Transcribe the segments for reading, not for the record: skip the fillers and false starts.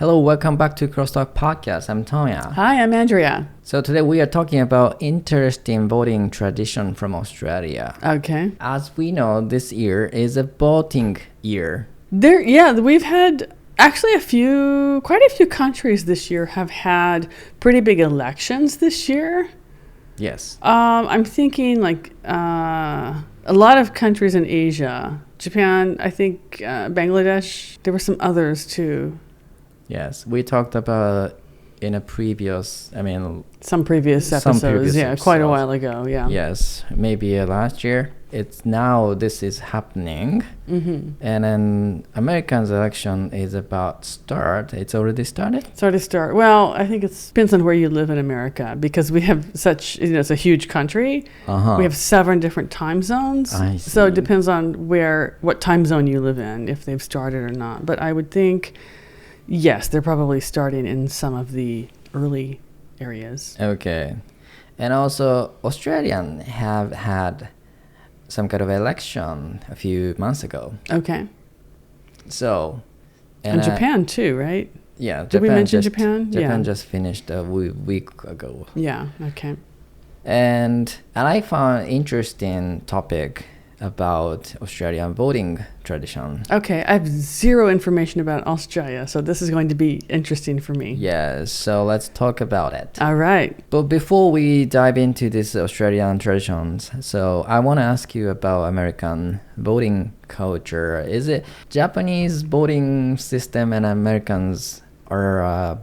Hello, welcome back to CrossTalk podcast. I'm Tomoya. Hi, I'm Andrea. So today we are talking about interesting voting tradition from Australia. Okay. As we know, this year is a voting year. We've had actually quite a few countries this year have had pretty big elections this year. Yes. I'm thinking like a lot of countries in Asia, Japan, I think Bangladesh. There were some others too. Yes, we talked about in some previous episodes. Quite a while ago. Yeah. Yes, maybe last year. This is happening, and then Americans' election is about start. It's already started. Well, I think it depends on where you live in America because we have it's a huge country. We have 7 different time zones. I see. So it depends on what time zone you live in, if they've started or not. But I would think, yes, they're probably starting in some of the early areas. Okay, and also Australians have had some kind of election a few months ago. Okay. So, and Japan too, right? Yeah. Did we mention Japan? Japan just finished a week ago. Yeah. Okay. And I found interesting topic about Australian voting tradition. Okay, I have zero information about Australia, so this is going to be interesting for me. Yes, so let's talk about it. All right. But before we dive into this Australian traditions, so I want to ask you about American voting culture. Is it Japanese voting system and Americans are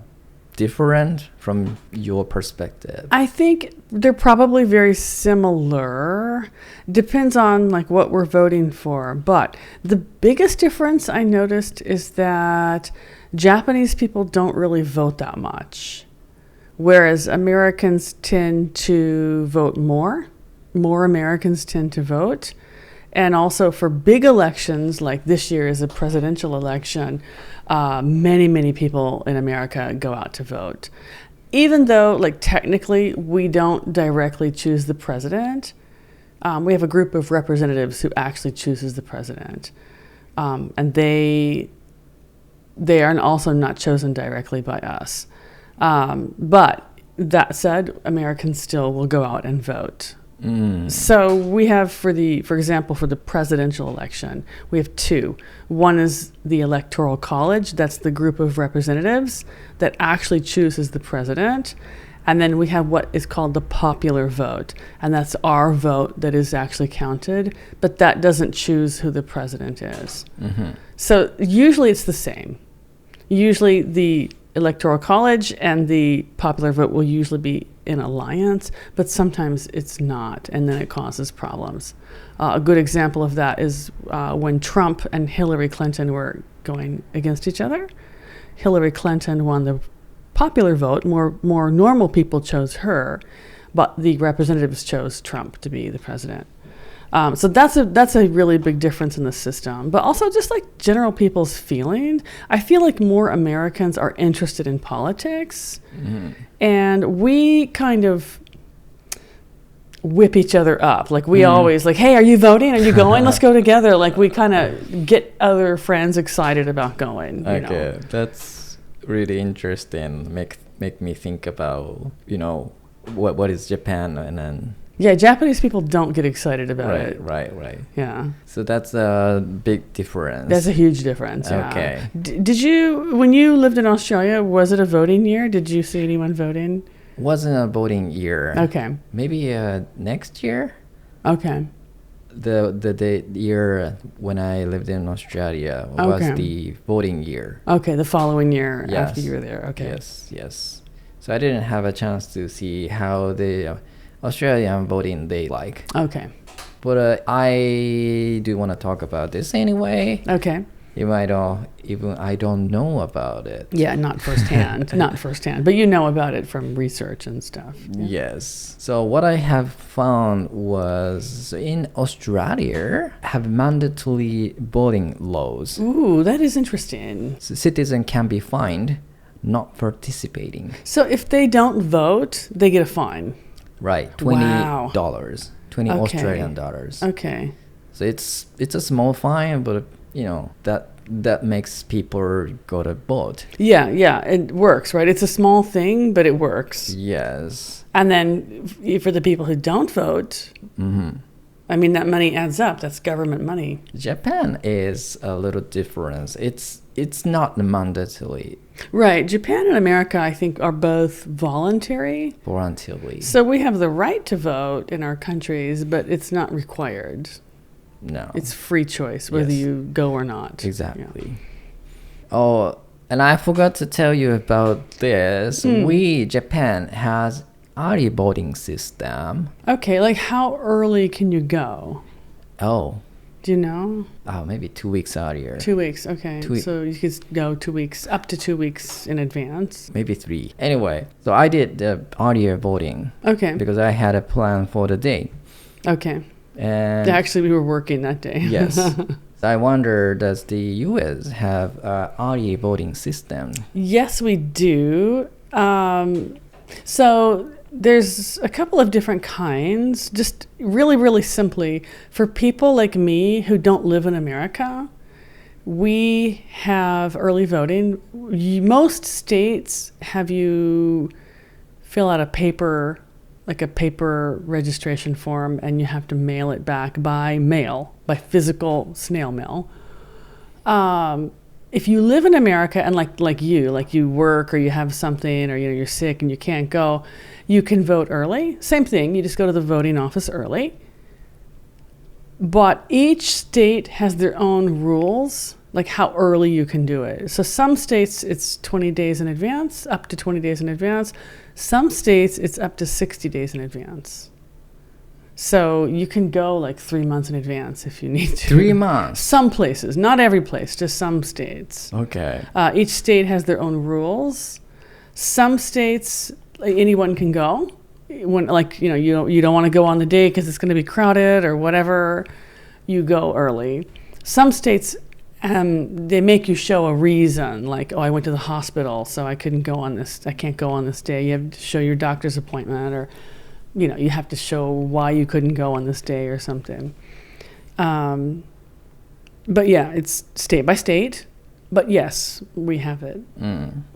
different from your perspective? I think they're probably very similar. Depends on like what we're voting for. But the biggest difference I noticed is that Japanese people don't really vote that much, whereas Americans tend to vote more. More Americans tend to vote. And also for big elections, like this year is a presidential election, many people in America go out to vote. Even though, like, technically we don't directly choose the president, we have a group of representatives who actually chooses the president. And they are also not chosen directly by us. But that said, Americans still will go out and vote. So we have, for example, for the presidential election, we have 2. One is the Electoral College. That's the group of representatives that actually chooses the president. And then we have what is called the popular vote. And that's our vote that is actually counted. But that doesn't choose who the president is. So usually it's the same. Usually the Electoral College and the popular vote will usually be in alliance, but sometimes it's not, and then it causes problems. A good example of that is when Trump and Hillary Clinton were going against each other. Hillary Clinton won the popular vote. More normal people chose her, but the representatives chose Trump to be the president. So that's a really big difference in the system. But also just like general people's feeling, I feel like more Americans are interested in politics. And we kind of whip each other up. Like we always like, hey, are you voting? Are you going? Let's go together. Like we kind of get other friends excited about going. Okay, that's really interesting. Make me think about, what is Japan and then... Yeah, Japanese people don't get excited about it. Right. Yeah. So that's a big difference. That's a huge difference. Yeah. Okay. Did you, when you lived in Australia, was it a voting year? Did you see anyone voting? Wasn't a voting year. Okay. Maybe next year. Okay. The year when I lived in Australia was the voting year. Okay, the following year after you were there. Okay. Yes. So I didn't have a chance to see how the Australian voting they like. Okay. But I do want to talk about this anyway. Okay. I don't know about it. Yeah, not firsthand. But you know about it from research and stuff. Yeah. Yes. So what I have found was in Australia have mandatory voting laws. Ooh, that is interesting. So citizens can be fined not participating. So if they don't vote, they get a fine. Right, $20. Wow. 20 Australian dollars. Okay. So it's a small fine, but that that makes people go to vote. Yeah, it works, right? It's a small thing, but it works. Yes. And then for the people who don't vote, I mean, that money adds up. That's government money. Japan is a little different. It's not mandatory. Right. Japan and America, I think, are both voluntary. Voluntarily. So we have the right to vote in our countries, but it's not required. No. It's free choice whether you go or not. Exactly. Yeah. Oh, and I forgot to tell you about this. Japan has early voting system. Okay, like how early can you go? Oh. Do you know? Oh, maybe 2 weeks earlier. 2 weeks, okay. So you could go 2 weeks, up to 2 weeks in advance. Maybe 3. Anyway, so I did the earlier voting. Okay. Because I had a plan for the day. Okay. And actually, we were working that day. Yes. I wonder, does the U.S. have an early voting system? Yes, we do. So there's a couple of different kinds. Just really, really simply, for people like me who don't live in America, we have early voting. Most states have you fill out a paper registration form, and you have to mail it back by mail, by physical snail mail. If you live in America and like you work or you have something or you're sick and you can't go, you can vote early. Same thing, you just go to the voting office early. But each state has their own rules, like how early you can do it. So some states it's 20 days in advance, up to 20 days in advance. Some states it's up to 60 days in advance. So you can go like 3 months in advance if you need to. 3 months? Some places, not every place, just some states. Okay. Each state has their own rules. Some states, anyone can go. When you don't want to go on the day because it's going to be crowded or whatever, you go early. Some states, they make you show a reason, like, I went to the hospital, so I can't go on this day. You have to show your doctor's appointment, or you have to show why you couldn't go on this day or something. But yeah, it's state by state. But yes, we have it.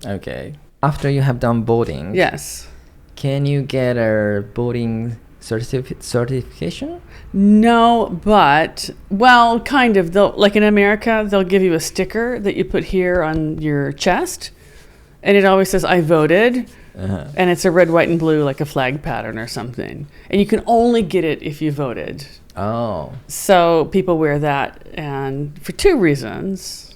Okay. After you have done voting, yes, can you get a voting certification? No, but, well, kind of. Like in America, they'll give you a sticker that you put here on your chest, and it always says, I voted. And it's a red, white, and blue, like a flag pattern or something. And you can only get it if you voted. Oh. So people wear that, and for 2 reasons.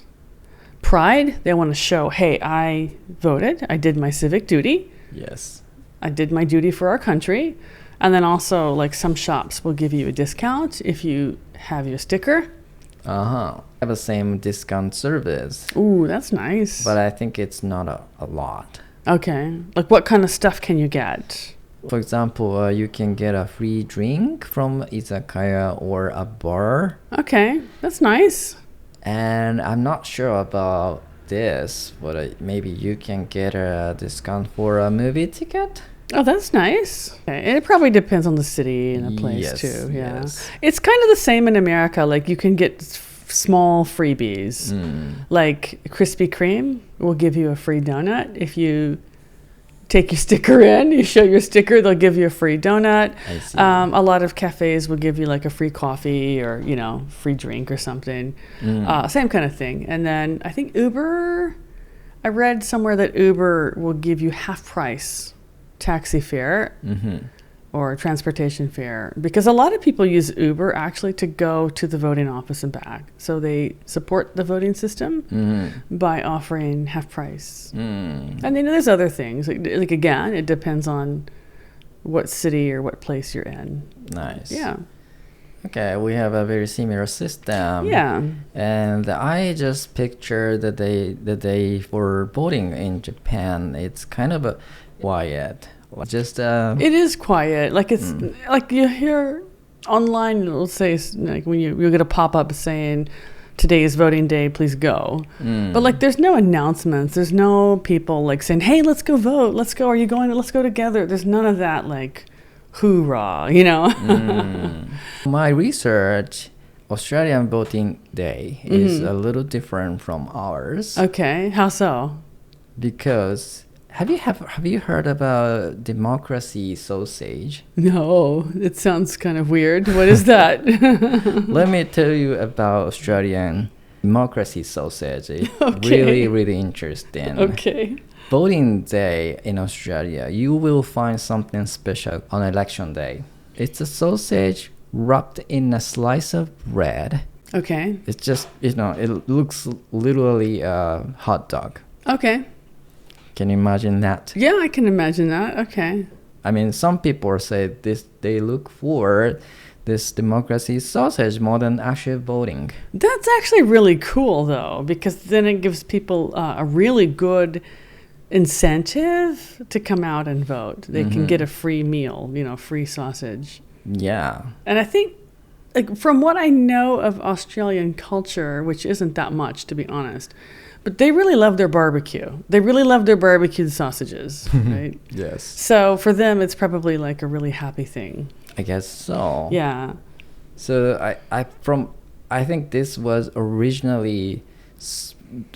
Pride, they want to show, hey, I voted, I did my civic duty. Yes. I did my duty for our country. And then also, like, some shops will give you a discount if you have your sticker. I have the same discount service. Ooh, that's nice. But I think it's not a lot. Okay. Like, what kind of stuff can you get? For example, you can get a free drink from izakaya or a bar. Okay, that's nice. And I'm not sure about this, but maybe you can get a discount for a movie ticket. Oh, that's nice. Okay. And it probably depends on the city and the place too. Yeah. Yes. It's kind of the same in America. Like, you can get small freebies. Like Krispy Kreme will give you a free donut if you take your sticker in. You show your sticker, they'll give you a free donut. I see. A lot of cafes will give you like a free coffee or free drink or something. Same kind of thing. And then I think Uber. I read somewhere that Uber will give you half price taxi fare or transportation fare, because a lot of people use Uber actually to go to the voting office and back. So they support the voting system by offering half price. And there's other things. Like again, it depends on what city or what place you're in. Nice. Yeah. Okay, we have a very similar system. Yeah. And I just picture the day for voting in Japan. It's kind of a quiet. Just it is quiet. Like, it's like you hear online, it'll say, like, when you'll get a pop-up saying today is voting day, please go. But like, there's no announcements, there's no people like saying, hey, let's go vote, let's go, are you going, let's go together. There's none of that, like, hoorah, My research, Australian voting day is a little different from ours. Okay, how so? Because have you heard about democracy sausage? No, it sounds kind of weird. What is that? Let me tell you about Australian democracy sausage. It's Okay. really, really interesting. Okay. Voting day in Australia, you will find something special on election day. It's a sausage wrapped in a slice of bread. Okay. It's just, it looks literally a hot dog. Okay. Can you imagine that? Yeah, I can imagine that. Okay. I mean, some people say they look for this democracy sausage more than actual voting. That's actually really cool, though, because then it gives people a really good incentive to come out and vote. They can get a free meal, free sausage. Yeah. And I think, like, from what I know of Australian culture, which isn't that much, to be honest, but they really love their barbecue. They really love their barbecued sausages, right? Yes. So for them, it's probably like a really happy thing. I guess so. Yeah. So I think this was originally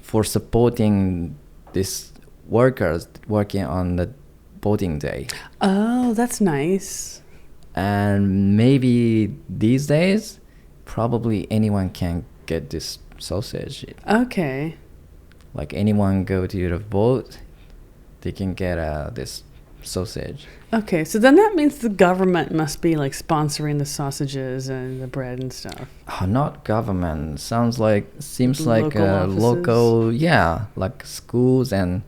for supporting these workers working on the voting day. Oh, that's nice. And maybe these days, probably anyone can get this sausage. Okay. Like anyone go to the vote, they can get this sausage. Okay, so then that means the government must be like sponsoring the sausages and the bread and stuff. Oh, not government. Seems like Local offices? local, yeah, like schools and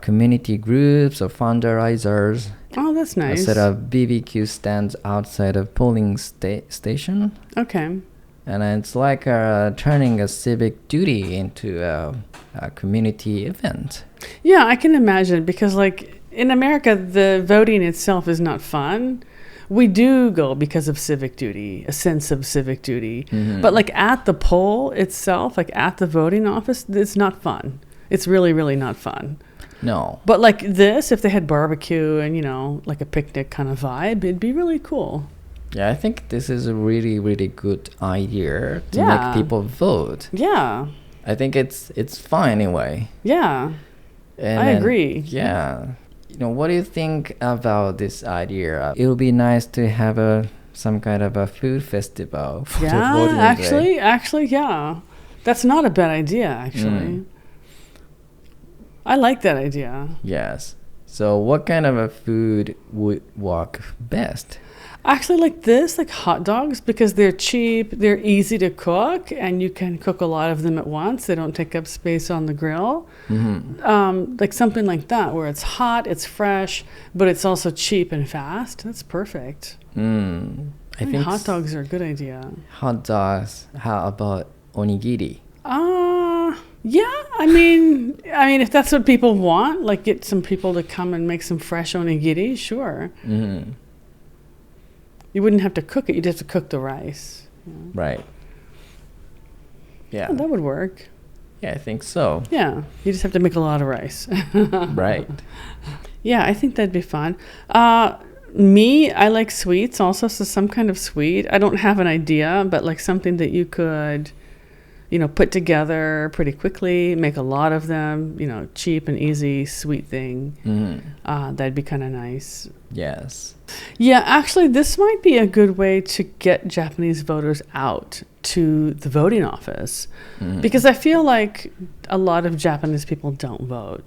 community groups or fundraisers. Oh, that's nice. Set up BBQ stands outside a polling station. Okay. And it's like turning a civic duty into a community event. Yeah, I can imagine, because like in America, the voting itself is not fun. We do go because of civic duty, a sense of civic duty. But like at the poll itself, like at the voting office, it's not fun. It's really, really not fun. No. But like this, if they had barbecue and, like a picnic kind of vibe, it'd be really cool. Yeah, I think this is a really, really good idea to Yeah. make people vote. Yeah. I think it's fun anyway. Yeah. And I then- agree. Yeah. What do you think about this idea? It would be nice to have some kind of a food festival for the voting day. Actually, yeah. That's not a bad idea, actually. I like that idea. Yes. So what kind of a food would work best? Actually, like this, like hot dogs, because they're cheap, they're easy to cook, and you can cook a lot of them at once. They don't take up space on the grill. Like something like that, where it's hot, it's fresh, but it's also cheap and fast. That's perfect. I think hot dogs are a good idea. Hot dogs. How about onigiri? Yeah, I mean, if that's what people want, like get some people to come and make some fresh onigiri, sure. You wouldn't have to cook it. You'd have to cook the rice. Right. Yeah. Oh, that would work. Yeah, I think so. Yeah, you just have to make a lot of rice. Right. Yeah, I think that'd be fun. I like sweets also, so some kind of sweet. I don't have an idea, but like something that you could, put together pretty quickly, make a lot of them, cheap and easy sweet thing. That'd be kind of nice. Yes. Yeah, actually, this might be a good way to get Japanese voters out to the voting office, because I feel like a lot of Japanese people don't vote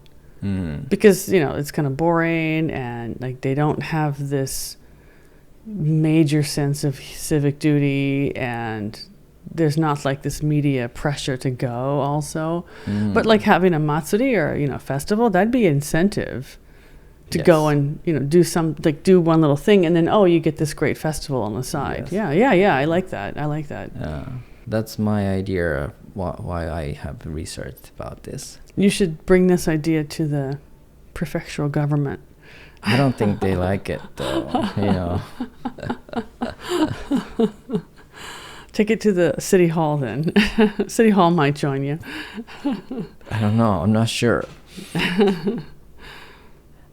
because, it's kind of boring, and like they don't have this major sense of civic duty, and there's not like this media pressure to go also. But like having a matsuri or, festival, that'd be incentive to go and, do one little thing, and then, you get this great festival on the side. Yes. Yeah. I like that. That's my idea of why I have researched about this. You should bring this idea to the prefectural government. I don't think they like it, though, Take it to the city hall then. City hall might join you. I don't know. I'm not sure.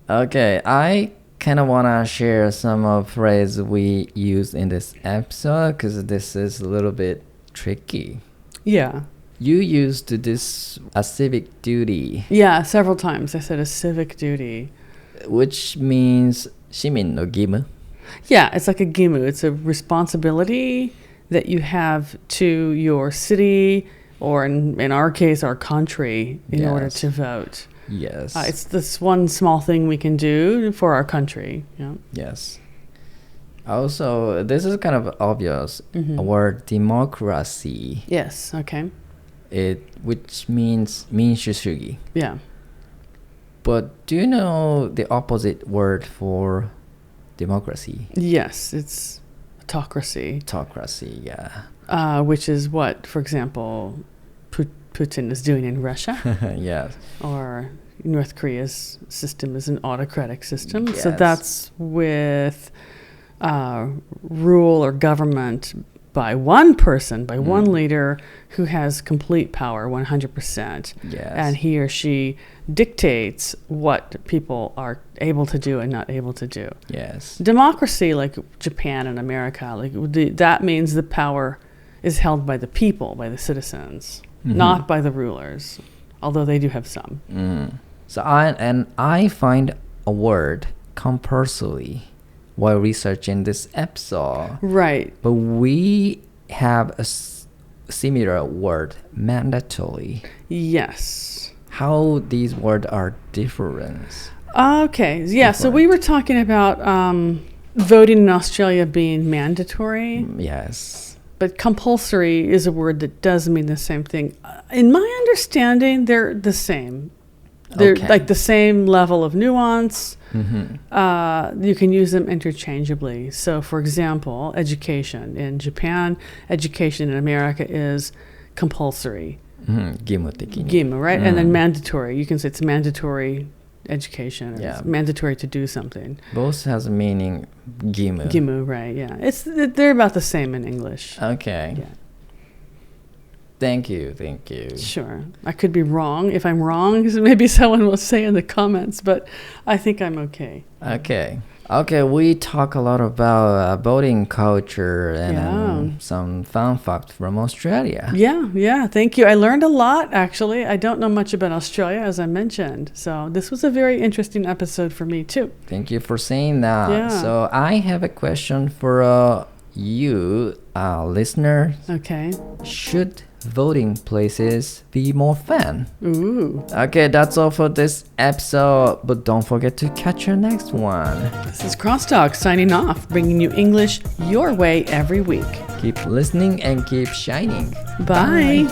Okay, I kind of want to share some of phrases we use in this episode, because this is a little bit tricky. Yeah. You used this a civic duty, Yeah, several times I said a civic duty. which means 市民の義務. Yeah, it's like a gimu. It's a responsibility that you have to your city, or in our case, our country, in order Yes. to vote. Yes. It's this one small thing we can do for our country. Yeah. Yes. Also, this is kind of obvious. Mhm. A word democracy, Yes. Okay. which means 民主主義. Yeah. But do you know the opposite word for democracy? Yes, it's autocracy, Autocracy, yeah. which is what, for example, Putin is doing in Russia, Yes. or North Korea's system is an autocratic system. So Yes. that's with rule or government by one person, by one leader who has complete power, 100%. Yes. And he or she dictates what people are able to do and not able to do. Yes. Democracy, like Japan and America, that means the power is held by the people, by the citizens, not by the rulers, although they do have some. So I find a word compulsory while researching this episode. Right. But we have a similar word, mandatory. Yes. How these words are different? Okay. Yeah. So we were talking about voting in Australia being mandatory, Yes. but compulsory is a word that does mean the same thing. In my understanding, they're the same. They're Okay. like the same level of nuance. Mm-hmm. You can use them interchangeably. So, for example, education. In Japan, education in America is compulsory. 義務的に. Gimu, right? And then mandatory. You can say it's mandatory education. Or Yeah. It's mandatory to do something. Both has a meaning 義務. Gimu, right? Yeah. They're about the same in English. Okay. Yeah. Thank you. Sure. I could be wrong. If I'm wrong, maybe someone will say in the comments, but I think I'm okay. Okay, we talk a lot about voting culture and some fun facts from Australia. Yeah. Thank you. I learned a lot, actually. I don't know much about Australia, as I mentioned. So this was a very interesting episode for me, too. Thank you for saying that. Yeah. So I have a question for you, listener. Okay. Should voting places be more fun? Ooh. Okay, that's all for this episode, but don't forget to catch your next one. This is CrossTalk signing off, bringing you English your way every week. Keep listening and keep shining. Bye.